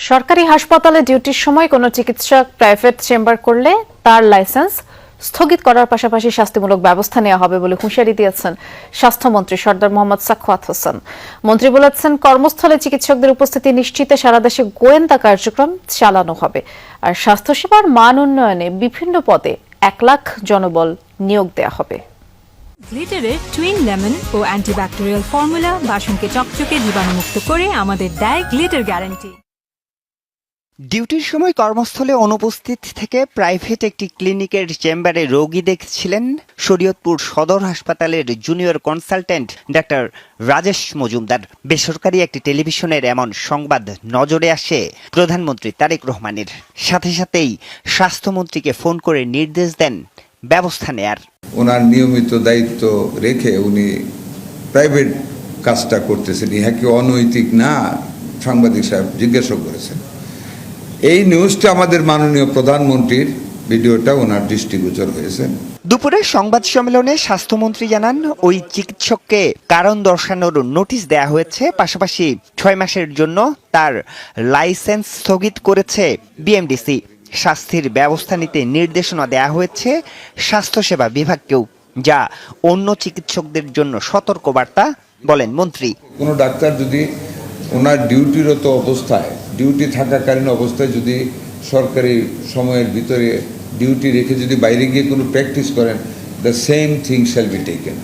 সরকারি হাসপাতালে ডিউটির সময় কোনো চিকিৎসক প্রাইভেট চেম্বার করলে তার লাইসেন্স স্থগিত করার পাশাপাশি শাস্তিমূলক ব্যবস্থা নেওয়া হবে বলে হুঁশিয়ারি দিয়েছেন স্বাস্থ্যমন্ত্রী সরদার মোহাম্মদ সাখাওয়াত হোসেন। মন্ত্রী বলেছেন, কর্মস্থলে চিকিৎসকদের উপস্থিতি নিশ্চিতে সারা দেশে গোয়েন্দা কার্যক্রম চালানো হবে, আর স্বাস্থ্যসেবার মান উন্নয়নে বিভিন্ন পদে 1 লাখ জনবল নিয়োগ দেওয়া হবে। গ্লিটারের টুইন লেমন ও অ্যান্টিব্যাকটেরিয়াল ফর্মুলা বাসনকে চকচকে জীবাণুমুক্ত করে আমাদের দেয় গ্লিটার গ্যারান্টি। ডিউটির সময় কর্মস্থলে অনুপস্থিত থেকে প্রাইভেট একটি ক্লিনিকের চেম্বারে রোগী দেখছিলেন শরীয়তপুর সদর হাসপাতালের junior consultant doctor Rajesh Majumdar. বেসরকারি একটি টেলিভিশনের এমন সংবাদ নজরে আসে প্রধানমন্ত্রী তারেক রহমানের। সাথে সাথেই স্বাস্থ্যমন্ত্রীকে ফোন করে নির্দেশ দেন ব্যবস্থা নেয়ার। ওনার নিয়মিত দায়িত্ব রেখে উনি প্রাইভেট কাজটা করতেছেন, ইহা কি অনৈতিক না? সাংবাদিক সাহেব জিজ্ঞাসা করেছেন। এই নিউজটা আমাদের মাননীয় প্রধানমন্ত্রীর ভিডিওটা ওনার দৃষ্টিগোচর হয়েছে। দুপুরে সংবাদ সম্মেলনে স্বাস্থ্যমন্ত্রী জানান, ওই চিকিৎসককে কারণ দর্শানোর নোটিশ দেয়া হয়েছে, পাশাপাশি 6 মাসের জন্য তার লাইসেন্স স্থগিত করেছে বিএমডিসি। শাস্তির ব্যবস্থা নিতে নির্দেশনা দেয়া হয়েছে স্বাস্থ্যসেবা বিভাগকেও, যা অন্য চিকিৎসকদের জন্য সতর্কবার্তা বলেন মন্ত্রী। কোনো ডাক্তার যদি ওনার ডিউটিরত অবস্থায়, ডিউটি থাকাকালীন অবস্থায় যদি সরকারি সময়ের ভিতরে ডিউটি রেখে যদি বাইরে গিয়ে কোনো প্র্যাকটিস করেন, the same thing shall be taken.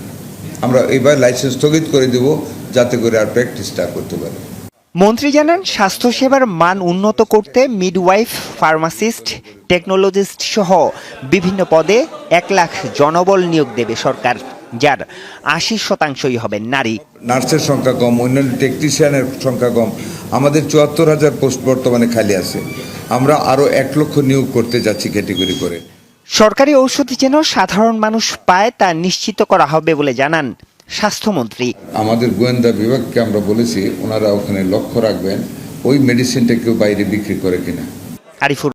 আমরা এবার লাইসেন্স স্থগিত করে দেব, যাতে করে আর প্র্যাকটিসটা করতে পারে। মন্ত্রী জানান, স্বাস্থ্যসেবার মান উন্নত করতে মিডওয়াইফ, ফার্মাসিস্ট, টেকনোলজিস্ট সহ বিভিন্ন পদে 1 লাখ জনবল নিয়োগ দেবে সরকার, যার 80% হবেন নারী। নার্সের সংখ্যা কম, অন্যান্য টেকনিশিয়ানের সংখ্যা কম। আমাদের 74,000 পোস্ট বর্তমানে খালি আছে। আমরা আরও 1 লক্ষ নিয়োগ করতে যাচ্ছি ক্যাটেগরি করে। সরকারি ঔষধ যেন সাধারণ মানুষ পায় তা নিশ্চিত করা হবে বলে জানান স্বাস্থ্যমন্ত্রী। আমাদের গোয়েন্দা বিভাগকে আমরা বলেছি ওনারা ওখানে লক্ষ্য রাখবেন ওই মেডিসিনটা কেউ বাইরে বিক্রি করে কিনা। আরিফুর